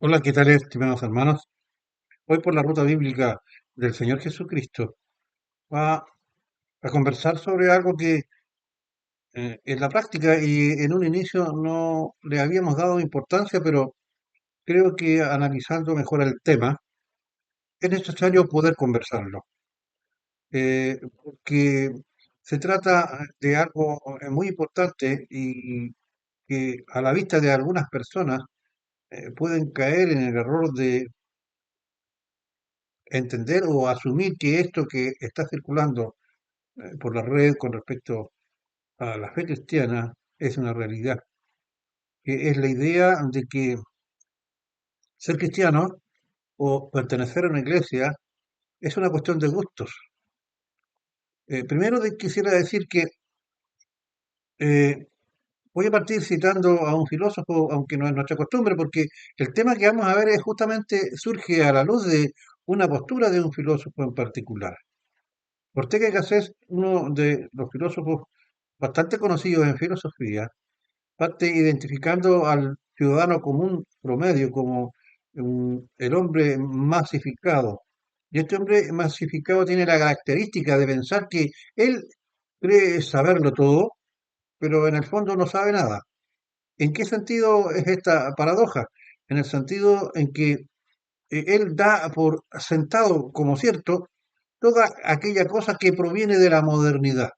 Hola, ¿qué tal, estimados hermanos? Hoy por la ruta bíblica del Señor Jesucristo va a conversar sobre algo que en la práctica y en un inicio no le habíamos dado importancia, pero creo que analizando mejor el tema es necesario poder conversarlo, porque se trata de algo muy importante y que a la vista de algunas personas pueden caer en el error de entender o asumir que esto que está circulando por la red con respecto a la fe cristiana es una realidad, que es la idea de que ser cristiano o pertenecer a una iglesia es una cuestión de gustos. Primero quisiera decir que eh, voy a partir citando a un filósofo, aunque no es nuestra costumbre, porque el tema que vamos a ver es justamente surge a la luz de una postura de un filósofo en particular. Ortega y Gasset, uno de los filósofos bastante conocidos en filosofía, parte identificando al ciudadano común promedio como el hombre masificado. Y este hombre masificado tiene la característica de pensar que él cree saberlo todo, pero en el fondo no sabe nada. ¿En qué sentido es esta paradoja? En el sentido en que él da por sentado como cierto toda aquella cosa que proviene de la modernidad.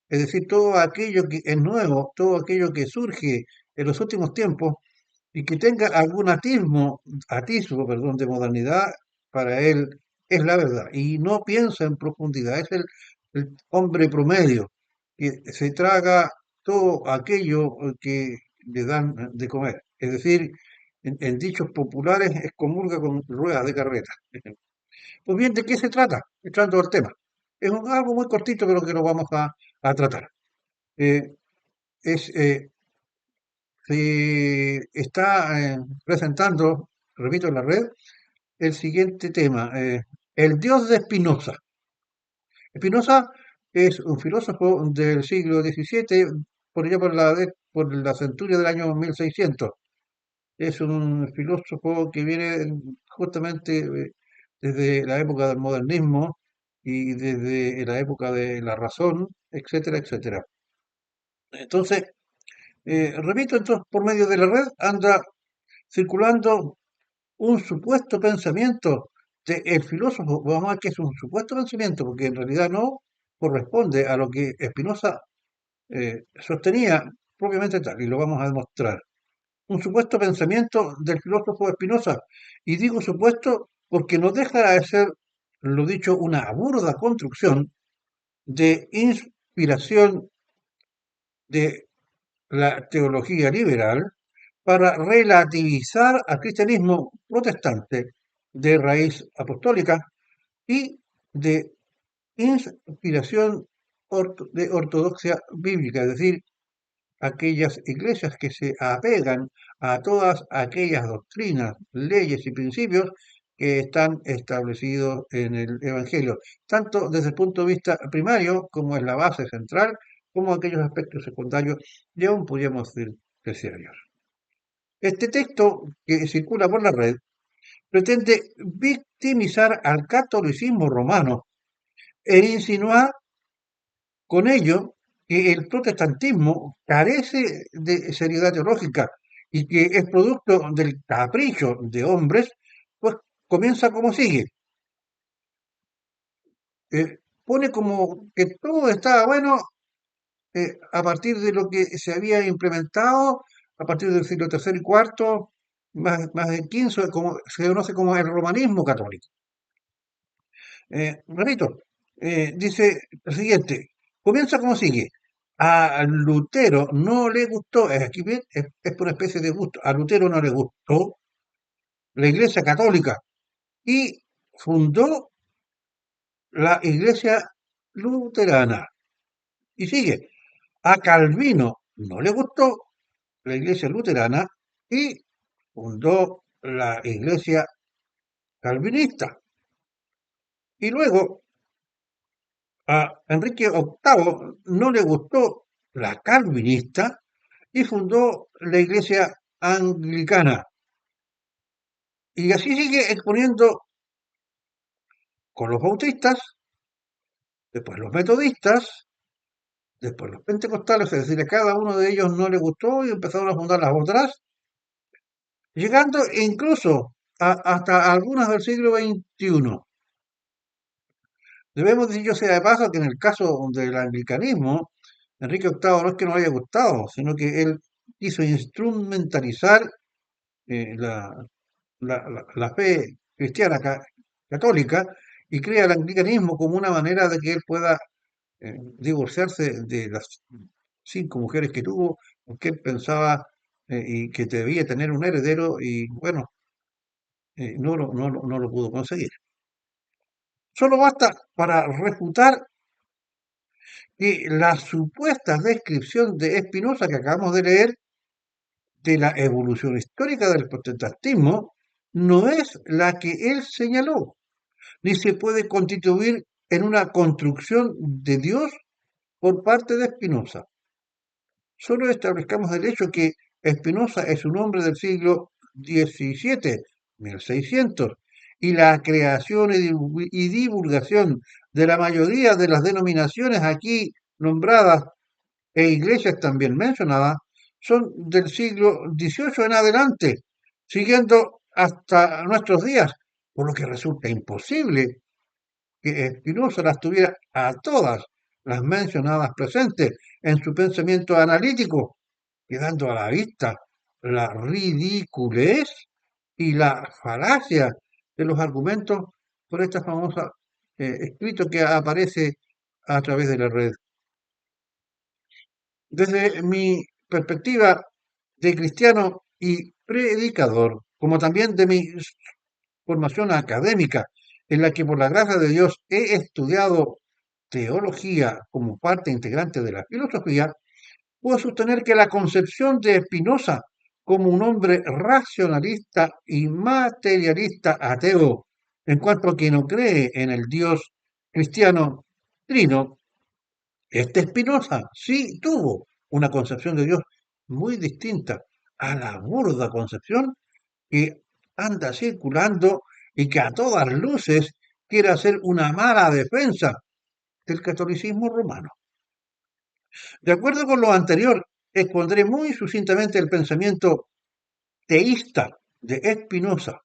Es decir, todo aquello que es nuevo, todo aquello que surge en los últimos tiempos y que tenga algún atisbo, perdón, de modernidad, para él es la verdad. Y no piensa en profundidad, es el hombre promedio que se traga todo aquello que le dan de comer. Es decir, en dichos populares, excomulga con ruedas de carreta. Pues bien, ¿de qué se trata? Entrando al tema. Es algo muy cortito, pero que lo vamos a tratar. Eh, es Se está presentando, repito, en la red, el siguiente tema, el dios de Spinoza. Spinoza es un filósofo del siglo XVII, por allá por la centuria del año 1600. Es un filósofo que viene justamente desde la época del modernismo y desde la época de la razón, etcétera, etcétera. Entonces, repito, entonces, por medio de la red anda circulando un supuesto pensamiento del filósofo, vamos a ver que es un supuesto pensamiento, porque en realidad no corresponde a lo que Spinoza sostenía propiamente tal, y lo vamos a demostrar. Un supuesto pensamiento del filósofo Spinoza, y digo supuesto porque no deja de ser, lo dicho, una burda construcción de inspiración de la teología liberal para relativizar al cristianismo protestante de raíz apostólica y de inspiración de ortodoxia bíblica, es decir, aquellas iglesias que se apegan a todas aquellas doctrinas, leyes y principios que están establecidos en el Evangelio, tanto desde el punto de vista primario, como es la base central, como aquellos aspectos secundarios, y aún podríamos decir terciarios. Este texto que circula por la red pretende victimizar al catolicismo romano e insinuar con ello que el protestantismo carece de seriedad teológica y que es producto del capricho de hombres, pues comienza como sigue. Pone como que todo está bueno a partir de lo que se había implementado a partir del siglo tercero y cuarto, más del XV, como se conoce como el romanismo católico. Repito, dice lo siguiente, comienza como sigue. A Lutero no le gustó, aquí bien, es por una especie de gusto, a Lutero no le gustó la Iglesia Católica y fundó la Iglesia Luterana. Y sigue, a Calvino no le gustó la Iglesia Luterana y fundó la Iglesia Calvinista. Y luego a Enrique VIII no le gustó la calvinista y fundó la iglesia anglicana. Y así sigue exponiendo con los bautistas, después los metodistas, después los pentecostales, es decir, a cada uno de ellos no le gustó y empezaron a fundar las otras, llegando incluso hasta algunas del siglo XXI. Debemos decir yo sea de paso que en el caso del anglicanismo, Enrique VIII no es que no le haya gustado, sino que él quiso instrumentalizar la, la fe cristiana católica y crea el anglicanismo como una manera de que él pueda divorciarse de las 5 mujeres que tuvo, porque él pensaba y que debía tener un heredero y bueno, no lo pudo conseguir. Solo basta para refutar que la supuesta descripción de Spinoza que acabamos de leer de la evolución histórica del protestantismo no es la que él señaló, ni se puede constituir en una construcción de Dios por parte de Spinoza. Solo establezcamos el hecho que Spinoza es un hombre del siglo XVII, 1600, y la creación y divulgación de la mayoría de las denominaciones aquí nombradas e iglesias también mencionadas son del siglo XVIII en adelante, siguiendo hasta nuestros días, por lo que resulta imposible que Spinoza las tuviera a todas las mencionadas presentes en su pensamiento analítico, quedando a la vista la ridiculez y la falacia de los argumentos por esta famosa escrito que aparece a través de la red. Desde mi perspectiva de cristiano y predicador, como también de mi formación académica, en la que por la gracia de Dios he estudiado teología como parte integrante de la filosofía, puedo sostener que la concepción de Spinoza como un hombre racionalista y materialista ateo, en cuanto a que no cree en el Dios cristiano trino, este Spinoza sí tuvo una concepción de Dios muy distinta a la burda concepción que anda circulando y que a todas luces quiere hacer una mala defensa del catolicismo romano. De acuerdo con lo anterior, expondré muy sucintamente el pensamiento teísta de Spinoza.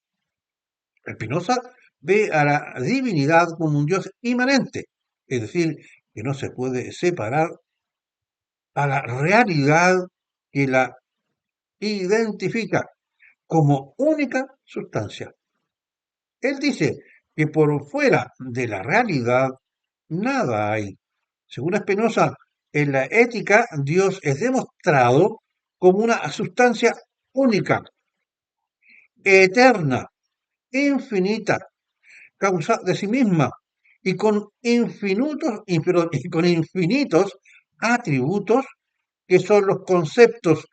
Spinoza ve a la divinidad como un Dios inmanente, es decir, que no se puede separar a la realidad que la identifica como única sustancia. Él dice que por fuera de la realidad nada hay. Según Spinoza, en la ética Dios es demostrado como una sustancia única, eterna, infinita, causa de sí misma y y con infinitos atributos que son los conceptos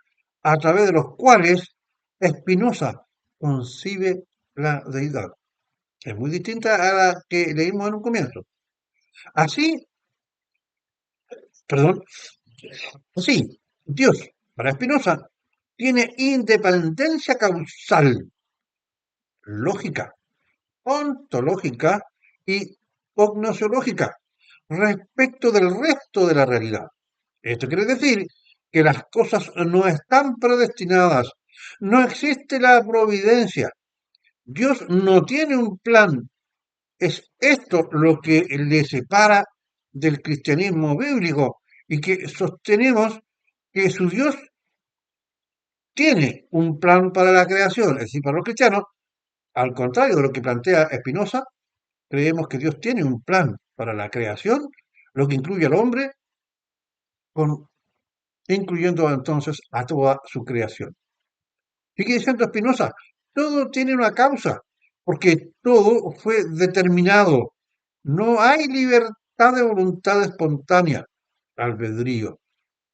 a través de los cuales Spinoza concibe la deidad. Es muy distinta a la que leímos en un comienzo. Así, perdón, así, Dios, para Spinoza, tiene independencia causal, lógica, ontológica y cognosciológica respecto del resto de la realidad. Esto quiere decir que las cosas no están predestinadas, no existe la providencia, Dios no tiene un plan. Es esto lo que le separa del cristianismo bíblico y que sostenemos que su Dios tiene un plan para la creación. Es decir, para los cristianos, al contrario de lo que plantea Spinoza, creemos que Dios tiene un plan para la creación, lo que incluye al hombre, con, incluyendo entonces a toda su creación. Sigue diciendo Spinoza, todo tiene una causa, porque todo fue determinado. No hay libertad de voluntad espontánea, albedrío.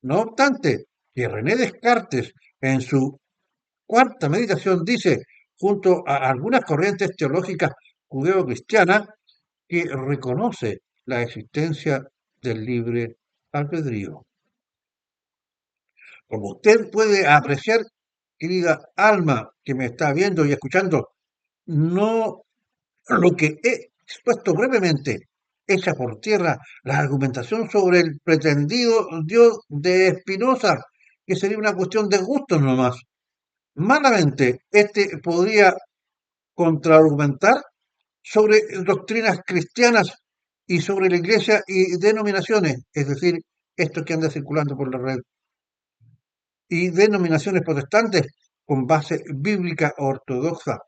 No obstante, que René Descartes, en su cuarta meditación, dice, junto a algunas corrientes teológicas judeo-cristianas, que reconoce la existencia del libre albedrío. Como usted puede apreciar, querida alma que me está viendo y escuchando, No, lo que he expuesto brevemente echa por tierra la argumentación sobre el pretendido Dios de Spinoza, que sería una cuestión de gustos nomás. Malamente, este podría contraargumentar sobre doctrinas cristianas y sobre la iglesia y denominaciones, es decir, esto que anda circulando por la red, y denominaciones protestantes con base bíblica ortodoxa,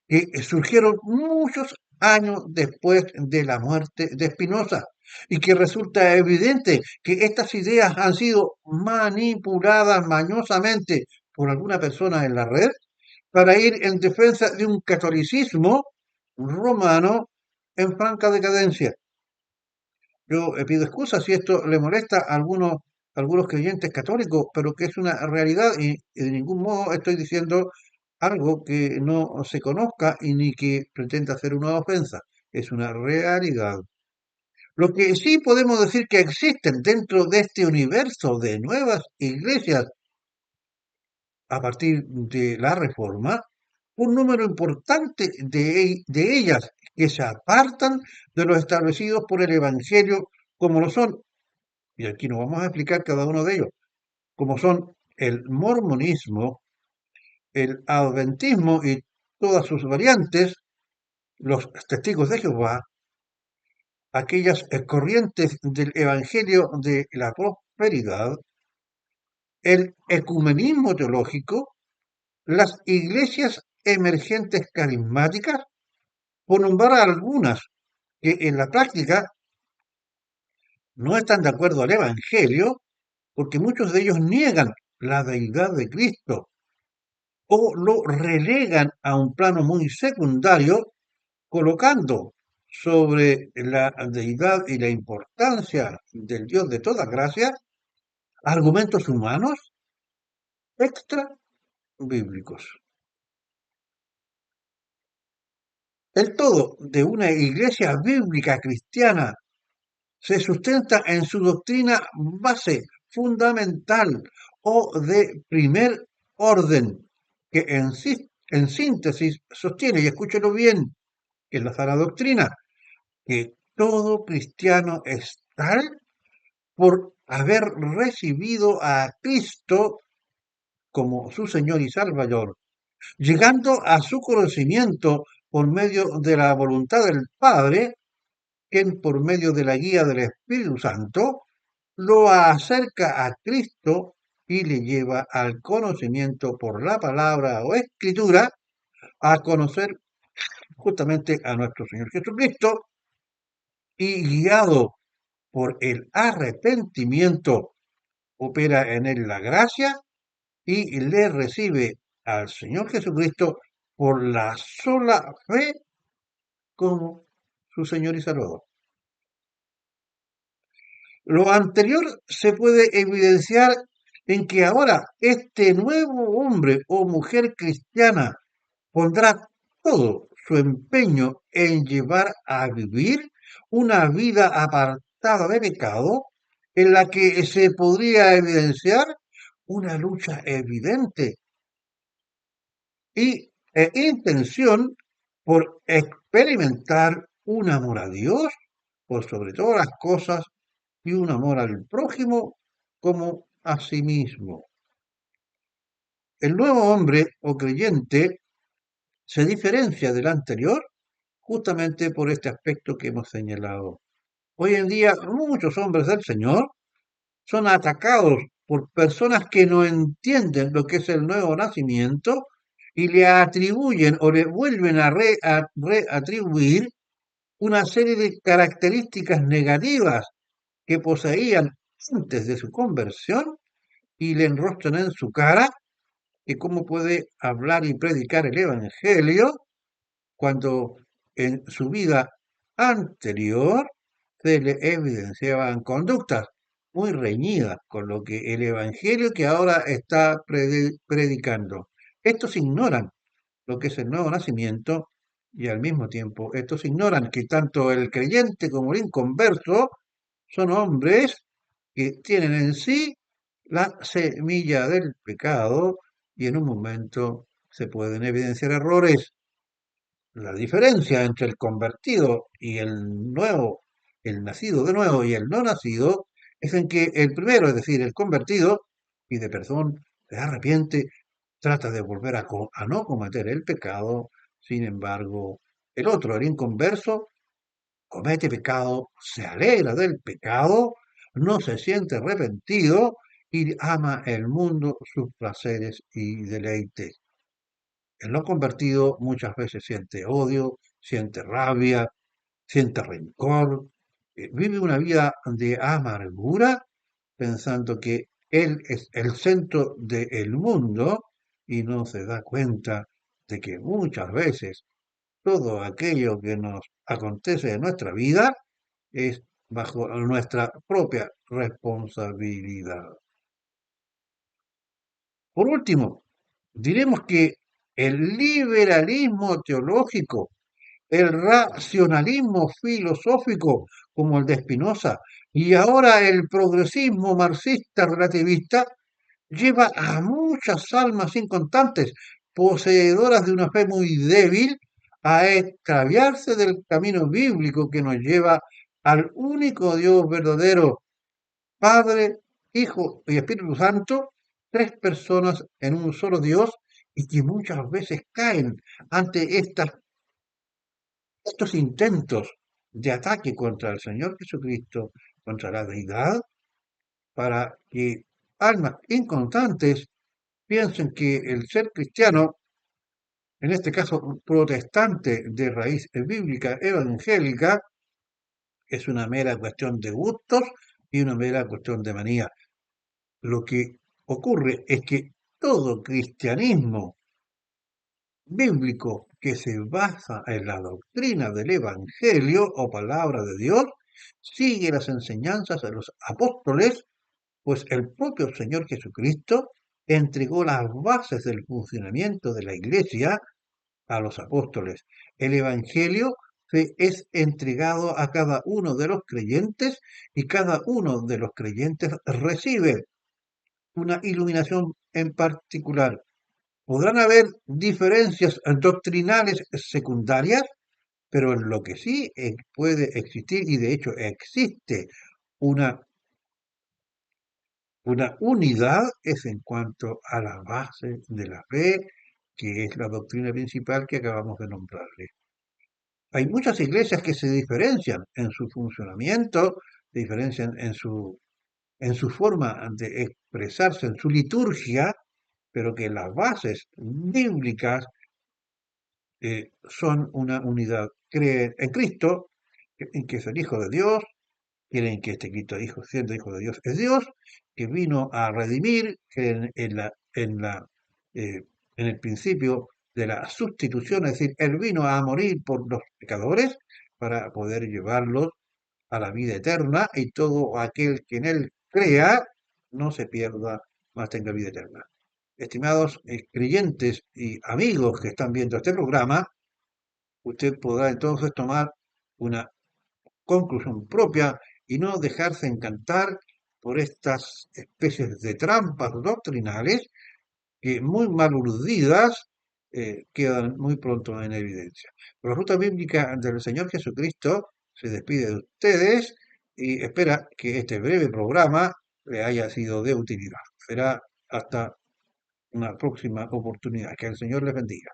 que surgieron muchos años después de la muerte de Spinoza, y que resulta evidente que estas ideas han sido manipuladas mañosamente por alguna persona en la red para ir en defensa de un catolicismo romano en franca decadencia. Yo pido excusas si esto le molesta a algunos creyentes católicos, pero que es una realidad y de ningún modo estoy diciendo algo que no se conozca y ni que pretenda hacer una ofensa. Es una realidad. Lo que sí podemos decir que existen dentro de este universo de nuevas iglesias a partir de la Reforma, un número importante de ellas que se apartan de los establecidos por el Evangelio, como lo son, y aquí nos vamos a explicar cada uno de ellos, como son el mormonismo, el adventismo y todas sus variantes, los testigos de Jehová, aquellas corrientes del Evangelio de la prosperidad, el ecumenismo teológico, las iglesias emergentes carismáticas, por nombrar algunas que en la práctica no están de acuerdo al Evangelio, porque muchos de ellos niegan la deidad de Cristo o lo relegan a un plano muy secundario, colocando sobre la deidad y la importancia del Dios de toda gracia argumentos humanos extra bíblicos. El todo de una iglesia bíblica cristiana se sustenta en su doctrina base fundamental o de primer orden, que en síntesis sostiene, y escúchelo bien, que es la sana doctrina, que todo cristiano es tal por haber recibido a Cristo como su Señor y Salvador, llegando a su conocimiento por medio de la voluntad del Padre, quien por medio de la guía del Espíritu Santo lo acerca a Cristo y le lleva al conocimiento por la palabra o escritura, a conocer justamente a nuestro Señor Jesucristo y guiado por el arrepentimiento, opera en él la gracia y le recibe al Señor Jesucristo por la sola fe como su Señor y Salvador. Lo anterior se puede evidenciar en que ahora este nuevo hombre o mujer cristiana pondrá todo su empeño en llevar a vivir una vida apartada de pecado, en la que se podría evidenciar una lucha evidente e intención por experimentar un amor a Dios por sobre todas las cosas y un amor al prójimo como a sí mismo. El nuevo hombre o creyente se diferencia del anterior justamente por este aspecto que hemos señalado. Hoy en día muchos hombres del Señor son atacados por personas que no entienden lo que es el nuevo nacimiento y le atribuyen o le vuelven a reatribuir una serie de características negativas que poseían antes de su conversión y le enrostran en su cara que cómo puede hablar y predicar el Evangelio cuando en su vida anterior se le evidenciaban conductas muy reñidas con lo que el Evangelio que ahora está predicando. Estos ignoran lo que es el nuevo nacimiento y al mismo tiempo estos ignoran que tanto el creyente como el inconverso son hombres que tienen en sí la semilla del pecado y en un momento se pueden evidenciar errores. La diferencia entre el convertido y el nuevo, el nacido de nuevo y el no nacido, es en que el primero, es decir, el convertido, pide perdón, se arrepiente, trata de volver a no cometer el pecado. Sin embargo, el otro, el inconverso, comete pecado, se alegra del pecado, no se siente arrepentido y ama el mundo, sus placeres y deleites. El no convertido muchas veces siente odio, siente rabia, siente rencor, vive una vida de amargura pensando que él es el centro del mundo y no se da cuenta de que muchas veces todo aquello que nos acontece en nuestra vida es bajo nuestra propia responsabilidad. Por último, diremos que el liberalismo teológico, el racionalismo filosófico como el de Spinoza y ahora el progresismo marxista relativista lleva a muchas almas incontantes, poseedoras de una fe muy débil, a extraviarse del camino bíblico que nos lleva al único Dios verdadero, Padre, Hijo y Espíritu Santo, tres personas en un solo Dios, y que muchas veces caen ante estos intentos de ataque contra el Señor Jesucristo, contra la deidad, para que almas inconstantes piensen que el ser cristiano, en este caso protestante de raíz bíblica evangélica, es una mera cuestión de gustos y una mera cuestión de manía. Lo que ocurre es que todo cristianismo bíblico que se basa en la doctrina del Evangelio o palabra de Dios sigue las enseñanzas de los apóstoles, pues el propio Señor Jesucristo entregó las bases del funcionamiento de la Iglesia a los apóstoles. El Evangelio es entregado a cada uno de los creyentes y cada uno de los creyentes recibe una iluminación en particular. Podrán haber diferencias doctrinales secundarias, pero en lo que sí puede existir, y de hecho existe una, una unidad, es en cuanto a la base de la fe, que es la doctrina principal que acabamos de nombrarle. Hay muchas iglesias que se diferencian en su funcionamiento, se diferencian en su forma de expresarse, en su liturgia, pero que las bases bíblicas son una unidad. Creen en Cristo, en que es el Hijo de Dios, creen que este Cristo, hijo, siendo Hijo de Dios, es Dios, que vino a redimir, creen eh, en el principio de la sustitución, es decir, Él vino a morir por los pecadores para poder llevarlos a la vida eterna y todo aquel que en Él crea no se pierda, más tenga vida eterna. Estimados creyentes y amigos que están viendo este programa, usted podrá entonces tomar una conclusión propia y no dejarse encantar por estas especies de trampas doctrinales que muy mal urdidas quedan muy pronto en evidencia. La ruta bíblica del Señor Jesucristo se despide de ustedes y espera que este breve programa le haya sido de utilidad. Será hasta una próxima oportunidad. Que el Señor les bendiga.